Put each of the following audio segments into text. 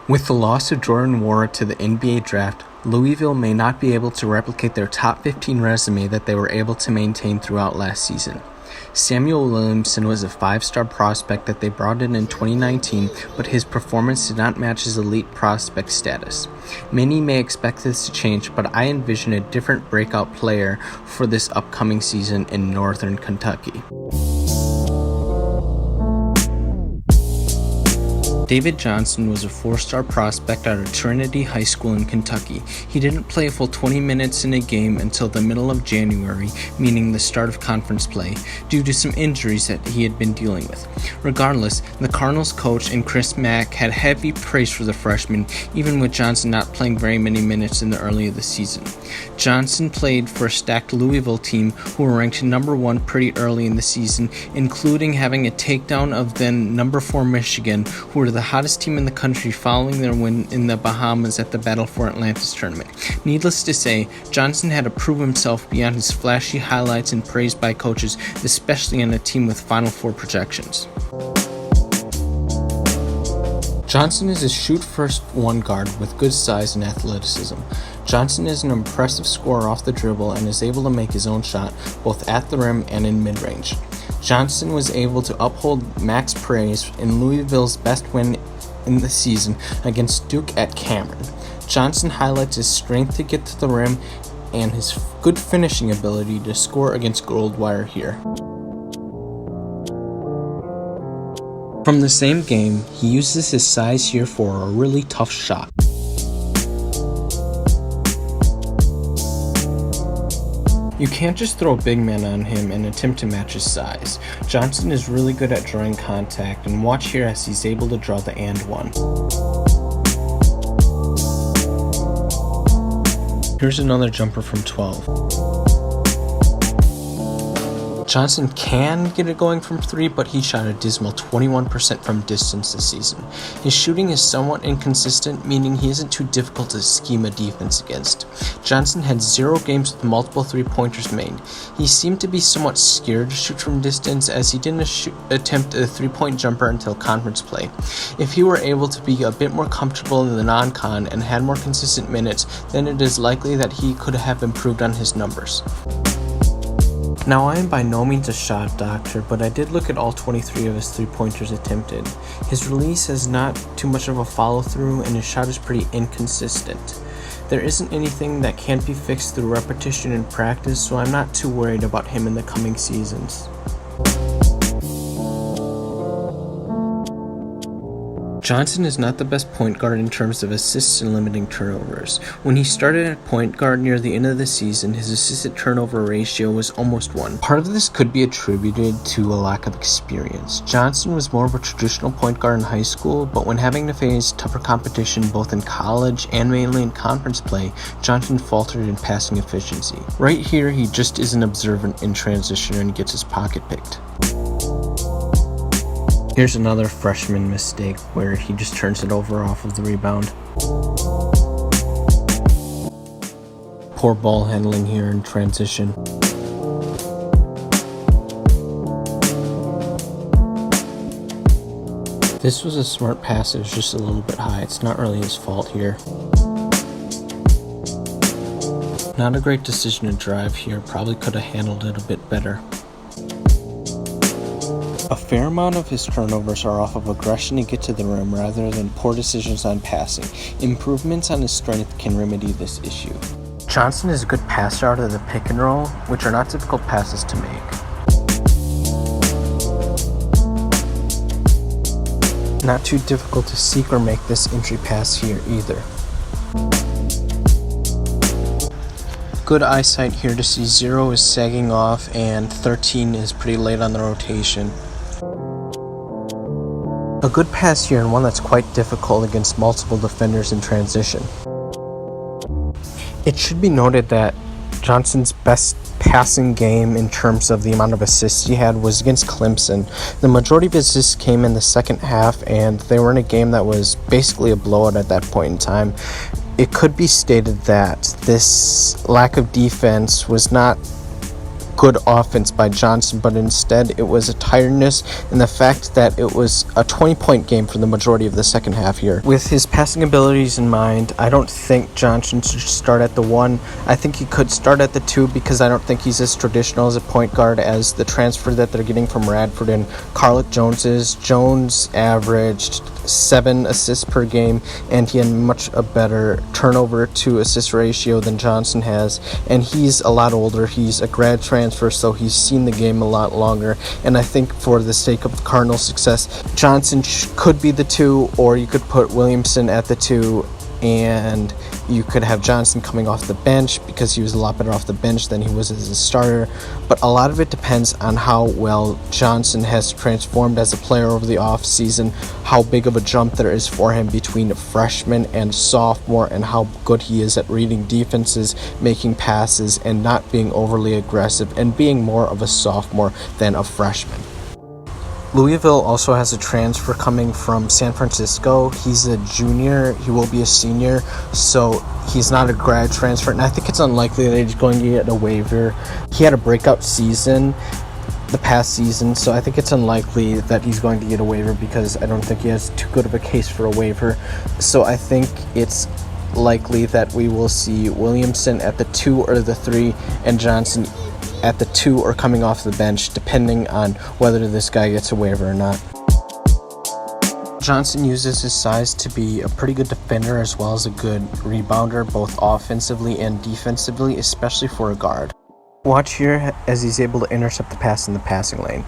With the loss of Jordan Nwora to the NBA draft, Louisville may not be able to replicate their top 15 resume that they were able to maintain throughout last season. Samuel Williamson was a 5-star prospect that they brought in 2019, but his performance did not match his elite prospect status. Many may expect this to change, but I envision a different breakout player for this upcoming season in Northern Kentucky. David Johnson was a 4-star prospect out of Trinity High School in Kentucky. He didn't play a full 20 minutes in a game until the middle of January, meaning the start of conference play, due to some injuries that he had been dealing with. Regardless, the Cardinals coach and Chris Mack had heavy praise for the freshman, even with Johnson not playing very many minutes in the early of the season. Johnson played for a stacked Louisville team who were ranked number 1 pretty early in the season, including having a takedown of then number 4 Michigan, who were the hottest team in the country following their win in the Bahamas at the Battle for Atlantis tournament. Needless to say, Johnson had to prove himself beyond his flashy highlights and praised by coaches, especially on a team with Final Four projections. Johnson is a shoot-first one guard with good size and athleticism. Johnson is an impressive scorer off the dribble and is able to make his own shot both at the rim and in mid-range. Johnson was able to uphold Mack's praise in Louisville's best win in the season against Duke at Cameron. Johnson highlights his strength to get to the rim and his good finishing ability to score against Goldwire here. From the same game, he uses his size here for a really tough shot. You can't just throw a big man on him and attempt to match his size. Johnson is really good at drawing contact, and watch here as he's able to draw the and one. Here's another jumper from 12. Johnson can get it going from 3, but he shot a dismal 21% from distance this season. His shooting is somewhat inconsistent, meaning he isn't too difficult to scheme a defense against. Johnson had 0 games with multiple 3-pointers made. He seemed to be somewhat scared to shoot from distance, as he didn't attempt a 3-point jumper until conference play. If he were able to be a bit more comfortable in the non-con and had more consistent minutes, then it is likely that he could have improved on his numbers. Now, I am by no means a shot doctor, but I did look at all 23 of his 3-pointers attempted. His release has not too much of a follow-through, and his shot is pretty inconsistent. There isn't anything that can't be fixed through repetition and practice, so I'm not too worried about him in the coming seasons. Johnson is not the best point guard in terms of assists and limiting turnovers. When he started at point guard near the end of the season, his assist turnover ratio was almost 1. Part of this could be attributed to a lack of experience. Johnson was more of a traditional point guard in high school, but when having to face tougher competition both in college and mainly in conference play, Johnson faltered in passing efficiency. Right here, he just isn't observant in transition and gets his pocket picked. Here's another freshman mistake where he just turns it over off of the rebound. Poor ball handling here in transition. This was a smart pass, it was just a little bit high. It's not really his fault here. Not a great decision to drive here, probably could have handled it a bit better. A fair amount of his turnovers are off of aggression to get to the rim rather than poor decisions on passing. Improvements on his strength can remedy this issue. Johnson is a good passer out of the pick and roll, which are not difficult passes to make. Not too difficult to seek or make this entry pass here either. Good eyesight here to see 0 is sagging off and 13 is pretty late on the rotation. A good pass here and one that's quite difficult against multiple defenders in transition. It should be noted that Johnson's best passing game in terms of the amount of assists he had was against Clemson. The majority of his assists came in the second half, and they were in a game that was basically a blowout at that point in time. It could be stated that this lack of defense was not good offense by Johnson, but instead it was a tiredness and the fact that it was a 20-point game for the majority of the second half here. With his passing abilities in mind, I don't think Johnson should start at the 1. I think he could start at the 2 because I don't think he's as traditional as a point guard as the transfer that they're getting from Radford and Carlick Jones is. Jones averaged 7 assists per game, and he had much a better turnover to assist ratio than Johnson has, and he's a lot older. He's a grad transfer, so he's seen the game a lot longer, and I think for the sake of the Cardinals' success, Johnson could be the 2, or you could put Williamson at the 2, and you could have Johnson coming off the bench because he was a lot better off the bench than he was as a starter. But a lot of it depends on how well Johnson has transformed as a player over the offseason, how big of a jump there is for him between freshman and sophomore, and how good he is at reading defenses, making passes, and not being overly aggressive, and being more of a sophomore than a freshman. Louisville also has a transfer coming from San Francisco. He's a junior. He will be a senior, so he's not a grad transfer, and I think it's unlikely that he's going to get a waiver. He had a breakout season the past season, so I think it's unlikely that he's going to get a waiver because I don't think he has too good of a case for a waiver. So I think it's likely that we will see Williamson at the 2 or the 3 and Johnson at the 2 or coming off the bench, depending on whether this guy gets a waiver or not. Johnson uses his size to be a pretty good defender as well as a good rebounder, both offensively and defensively, especially for a guard. Watch here as he's able to intercept the pass in the passing lane.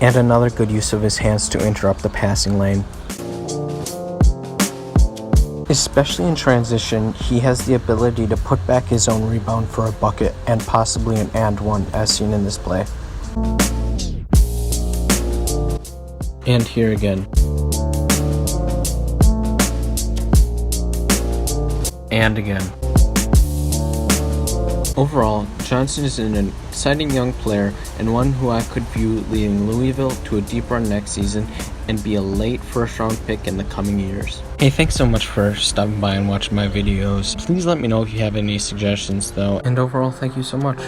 And another good use of his hands to interrupt the passing lane. Especially in transition, he has the ability to put back his own rebound for a bucket and possibly an and one, as seen in this play. And here again. And again. Overall, Johnson is an exciting young player and one who I could view leading Louisville to a deep run next season and be a late first-round pick in the coming years. Hey, thanks so much for stopping by and watching my videos. Please let me know if you have any suggestions though, and overall, thank you so much.